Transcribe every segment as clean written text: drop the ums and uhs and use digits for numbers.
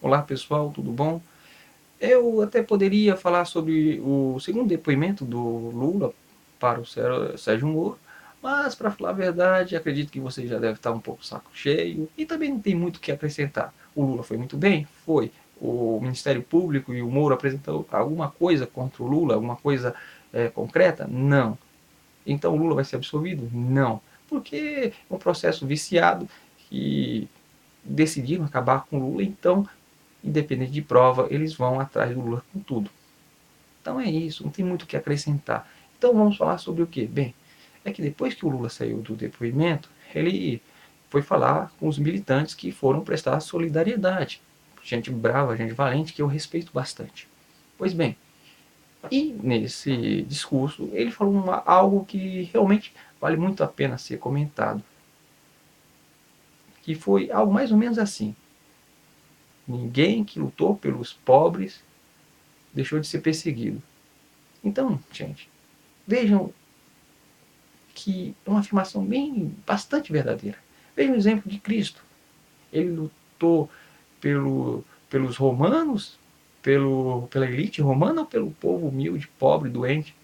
Olá pessoal, tudo bom? Eu até poderia falar sobre o segundo depoimento do Lula para o Sérgio Moro, mas para falar a verdade, acredito que você já deve estar um pouco saco cheio e também não tem muito o que acrescentar. O Lula foi muito bem? Foi. O Ministério Público e o Moro apresentou alguma coisa contra o Lula, alguma coisa concreta? Não. Então o Lula vai ser absolvido? Não. Porque é um processo viciado que decidiram acabar com o Lula, então independente de prova, eles vão atrás do Lula com tudo. Então é isso, não tem muito o que acrescentar. Então vamos falar sobre o quê? Bem, é que depois que o Lula saiu do depoimento, ele foi falar com os militantes que foram prestar solidariedade. Gente brava, gente valente, que eu respeito bastante. Pois bem, e nesse discurso ele falou algo que realmente vale muito a pena ser comentado. Que foi algo mais ou menos assim. Ninguém que lutou pelos pobres deixou de ser perseguido. Então, gente, vejam que é uma afirmação bastante verdadeira. Vejam o exemplo de Cristo. Ele lutou pelos romanos, pela elite romana ou pelo povo humilde, pobre, doente?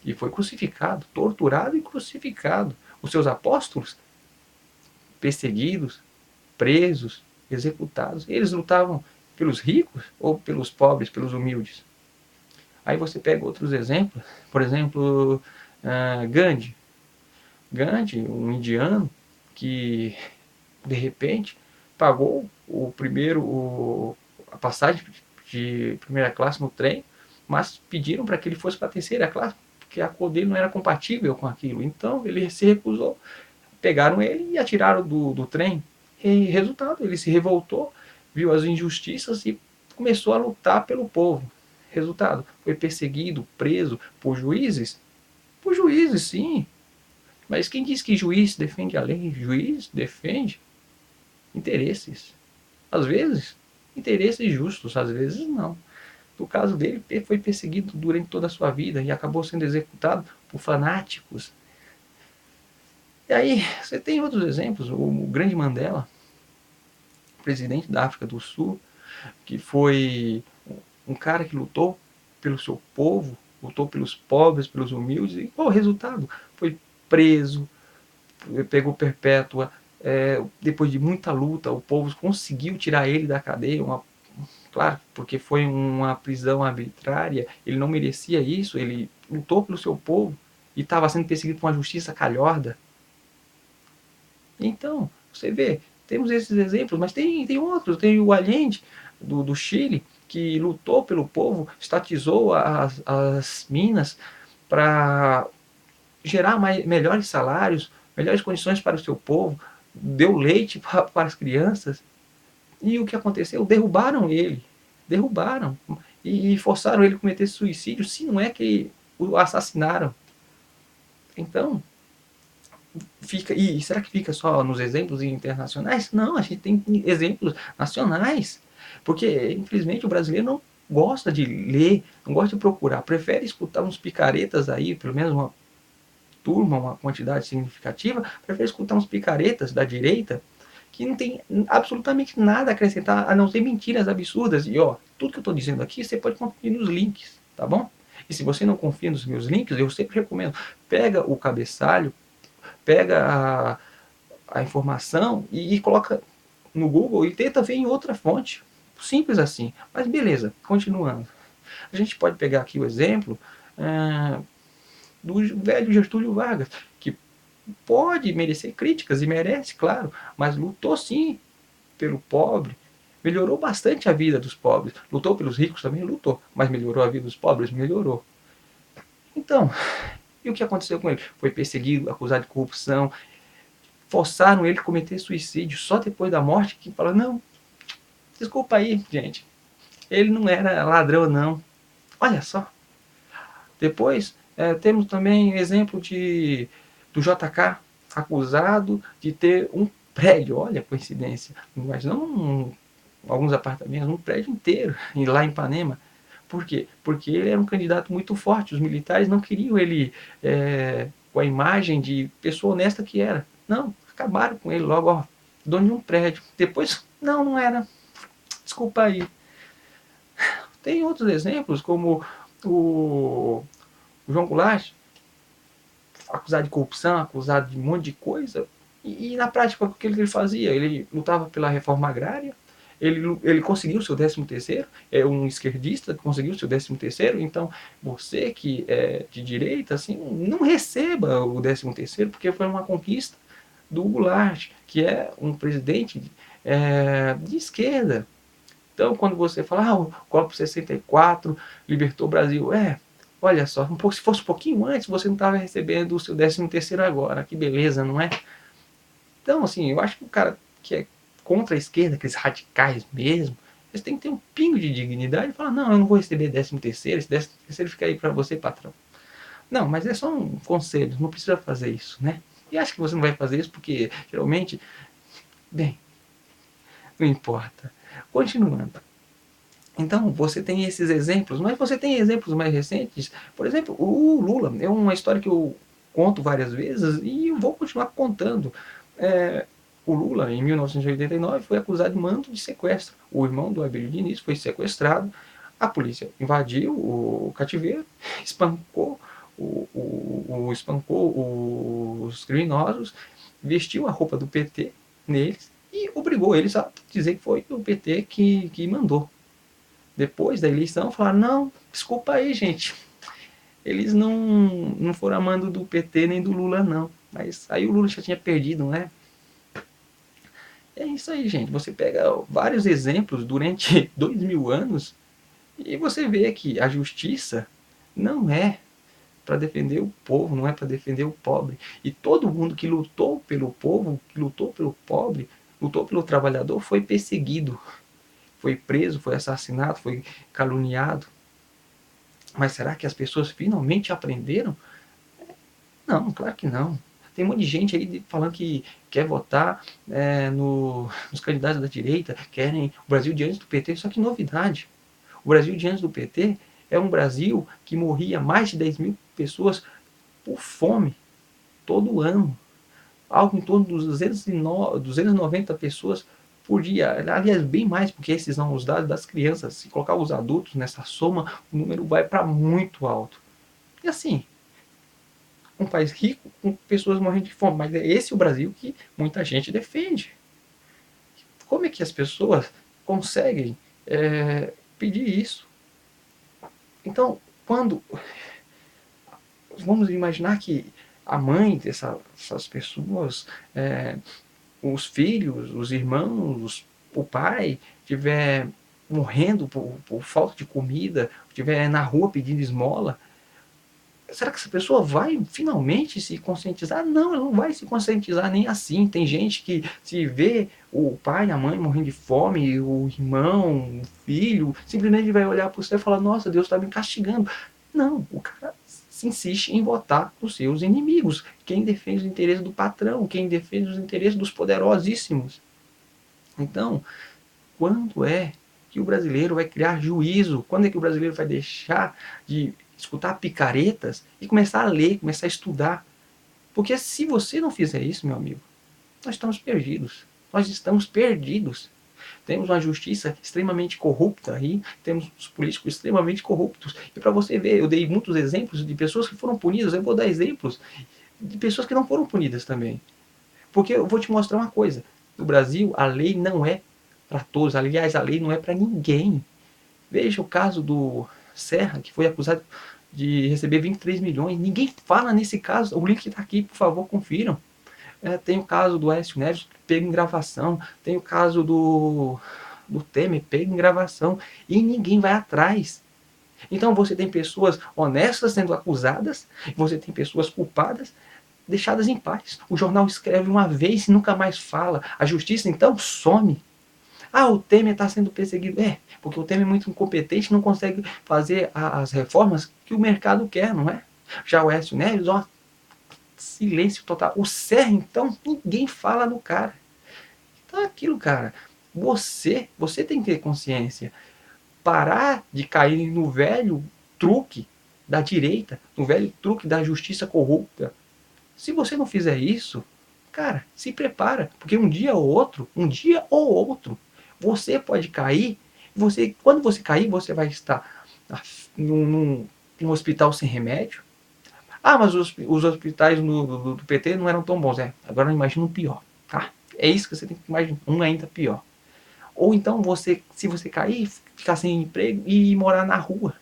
E foi crucificado, torturado e crucificado. Os seus apóstolos, perseguidos, presos, executados. Eles lutavam pelos ricos ou pelos pobres, pelos humildes? Aí você pega outros exemplos, por exemplo, Gandhi. Gandhi, um indiano, que de repente pagou a passagem de primeira classe no trem, mas pediram para que ele fosse para a terceira classe, porque a cor dele não era compatível com aquilo. Então ele se recusou, pegaram ele e atiraram do trem. E resultado, ele se revoltou, viu as injustiças e começou a lutar pelo povo. Resultado, foi perseguido, preso por juízes? Por juízes, sim. Mas quem diz que juiz defende a lei? Juiz defende interesses. Às vezes, interesses justos, às vezes não. No caso dele, ele foi perseguido durante toda a sua vida e acabou sendo executado por fanáticos. E aí, você tem outros exemplos. O grande Mandela, presidente da África do Sul, que foi um cara que lutou pelo seu povo, lutou pelos pobres, pelos humildes, e qual o resultado? Foi preso, pegou perpétua. Depois de muita luta, o povo conseguiu tirar ele da cadeia, claro, porque foi uma prisão arbitrária, ele não merecia isso, ele lutou pelo seu povo e estava sendo perseguido por uma justiça calhorda. Então, você vê, temos esses exemplos, mas tem outros, tem o Allende, do Chile, que lutou pelo povo, estatizou as minas para gerar melhores salários, melhores condições para o seu povo, deu leite para as crianças. E o que aconteceu? Derrubaram ele. Derrubaram. E forçaram ele a cometer suicídio, se não é que o assassinaram. Então, será que fica só nos exemplos internacionais? Não, a gente tem exemplos nacionais. Porque, infelizmente, o brasileiro não gosta de ler, não gosta de procurar, prefere escutar uns picaretas aí, pelo menos uma turma, uma quantidade significativa, prefere escutar uns picaretas da direita que não tem absolutamente nada a acrescentar, a não ser mentiras absurdas. E ó, tudo que eu estou dizendo aqui, você pode conferir nos links, tá bom? E se você não confia nos meus links, eu sempre recomendo, pega o cabeçalho, pega a informação e coloca no Google e tenta ver em outra fonte. Simples assim. Mas beleza, continuando. A gente pode pegar aqui o exemplo do velho Getúlio Vargas, que pode merecer críticas, e merece, claro, mas lutou sim pelo pobre, melhorou bastante a vida dos pobres. Lutou pelos ricos também? Lutou. Mas melhorou a vida dos pobres? Melhorou. Então, e o que aconteceu com ele? Foi perseguido, acusado de corrupção, forçaram ele a cometer suicídio só depois da morte, que fala, não, desculpa aí, gente, ele não era ladrão, não. Olha só. Depois, temos também exemplo do JK, acusado de ter um prédio, olha a coincidência, mas não alguns apartamentos, um prédio inteiro, lá em Ipanema. Por quê? Porque ele era um candidato muito forte, os militares não queriam ele com a imagem de pessoa honesta que era. Não, acabaram com ele logo, ó, dono de um prédio. Depois, não era. desculpa aí. Tem outros exemplos, como o João Goulart, acusado de corrupção, acusado de um monte de coisa, e na prática o que ele fazia? Ele lutava pela reforma agrária, ele conseguiu o seu 13º, é um esquerdista que conseguiu o seu 13º, então você que é de direita, assim, não receba o 13º, porque foi uma conquista do Goulart, que é um presidente de esquerda. Então, quando você fala, o Copo 64 libertou o Brasil, olha só, se fosse um pouquinho antes, você não estava recebendo o seu 13º agora, que beleza, não é? Então, assim, eu acho que o cara que é contra a esquerda, aqueles radicais mesmo, eles têm que ter um pingo de dignidade e falar, não, eu não vou receber 13º, esse 13º fica aí para você, patrão. Não, mas é só um conselho, não precisa fazer isso, né? E acho que você não vai fazer isso porque, geralmente, bem, não importa. Continuando. Então, você tem esses exemplos, mas você tem exemplos mais recentes. Por exemplo, o Lula. É uma história que eu conto várias vezes e eu vou continuar contando. O Lula, em 1989, foi acusado de manto de sequestro. O irmão do Abílio Diniz foi sequestrado. A polícia invadiu o cativeiro, espancou, espancou os criminosos, vestiu a roupa do PT neles e obrigou eles a dizer que foi o PT que mandou. Depois da eleição, falaram, não, desculpa aí, gente. Eles não foram amando do PT nem do Lula, não. Mas aí o Lula já tinha perdido, né? É isso aí, gente. Você pega vários exemplos durante 2000 anos e você vê que a justiça não é para defender o povo, não é para defender o pobre. E todo mundo que lutou pelo povo, que lutou pelo pobre, lutou pelo trabalhador, foi perseguido, foi preso, foi assassinado, foi caluniado. Mas será que as pessoas finalmente aprenderam? Não, claro que não. Tem um monte de gente aí falando que quer votar nos candidatos da direita, querem o Brasil diante do PT, só que novidade. O Brasil diante do PT é um Brasil que morria mais de 10 mil pessoas por fome todo ano. Algo em torno dos 290 pessoas por dia. Aliás, bem mais, porque esses são os dados das crianças. Se colocar os adultos nessa soma, o número vai para muito alto. E assim, um país rico com pessoas morrendo de fome. Mas é esse o Brasil que muita gente defende. Como é que as pessoas conseguem pedir isso? Então, quando vamos imaginar que a mãe dessas pessoas, os filhos, os irmãos, o pai, estiver morrendo por falta de comida, estiver na rua pedindo esmola, será que essa pessoa vai finalmente se conscientizar? Não, ela não vai se conscientizar nem assim. Tem gente que se vê o pai, a mãe morrendo de fome, o irmão, o filho, simplesmente vai olhar para você e falar, nossa, Deus está me castigando. Não, o cara se insiste em votar nos seus inimigos. Quem defende os interesses do patrão, quem defende os interesses dos poderosíssimos. Então, quando é que o brasileiro vai criar juízo? Quando é que o brasileiro vai deixar de escutar picaretas e começar a ler, começar a estudar? Porque se você não fizer isso, meu amigo, nós estamos perdidos. Nós estamos perdidos. Temos uma justiça extremamente corrupta aí, temos os políticos extremamente corruptos. E para você ver, eu dei muitos exemplos de pessoas que foram punidas, eu vou dar exemplos de pessoas que não foram punidas também. Porque eu vou te mostrar uma coisa. No Brasil, a lei não é para todos. Aliás, a lei não é para ninguém. Veja o caso do Serra, que foi acusado de receber 23 milhões. Ninguém fala nesse caso. O link está aqui, por favor, confiram. Tem o caso do Aécio Neves, pego em gravação. Tem o caso do Temer, pego em gravação. E ninguém vai atrás. Então você tem pessoas honestas sendo acusadas, você tem pessoas culpadas deixadas em paz. O jornal escreve uma vez e nunca mais fala. A justiça então some. O Temer está sendo perseguido. Porque o Temer é muito incompetente, não consegue fazer as reformas que o mercado quer, não é? Já o Aécio Neves, silêncio total. O Serra, então, ninguém fala do cara. Então é aquilo, cara. Você tem que ter consciência. Parar de cair no velho truque da direita, no velho truque da justiça corrupta. Se você não fizer isso, cara, se prepara, porque um dia ou outro, você pode cair Quando você cair, você vai estar num hospital sem remédio. Ah, mas os hospitais do PT não eram tão bons. Agora imagina um pior, tá? É isso que você tem que imaginar, um ainda pior. Ou então se você cair, ficar sem emprego e morar na rua.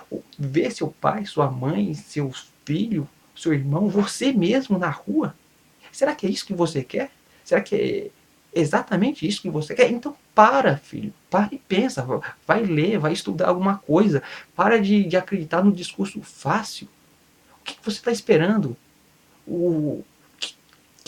Ou ver seu pai, sua mãe, seu filho, seu irmão, você mesmo na rua. Será que é isso que você quer? Será que é exatamente isso que você quer? Então para, filho. Para e pensa. Vai ler, vai estudar alguma coisa. Para de acreditar no discurso fácil. O que você está esperando? O,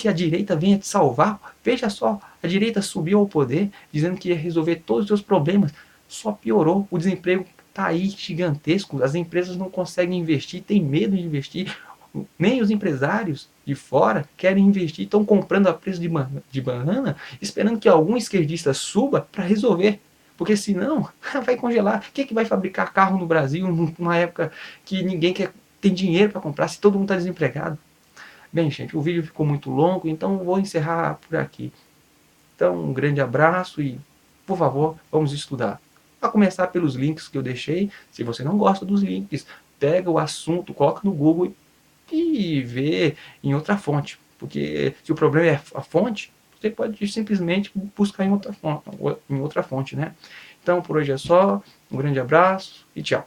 que a direita venha te salvar? Veja só, a direita subiu ao poder dizendo que ia resolver todos os seus problemas. Só piorou. O desemprego está aí gigantesco. As empresas não conseguem investir, têm medo de investir. Nem os empresários de fora querem investir, estão comprando a preço de banana, esperando que algum esquerdista suba para resolver. Porque senão vai congelar. Quem é que vai fabricar carro no Brasil numa época que ninguém tem dinheiro para comprar, se todo mundo está desempregado? Bem, gente, o vídeo ficou muito longo, então vou encerrar por aqui. Então, um grande abraço e, por favor, vamos estudar. A começar pelos links que eu deixei. Se você não gosta dos links, pega o assunto, coloca no Google e vê em outra fonte. Porque se o problema é a fonte, você pode simplesmente buscar em outra fonte, né? Então, por hoje é só. Um grande abraço e tchau.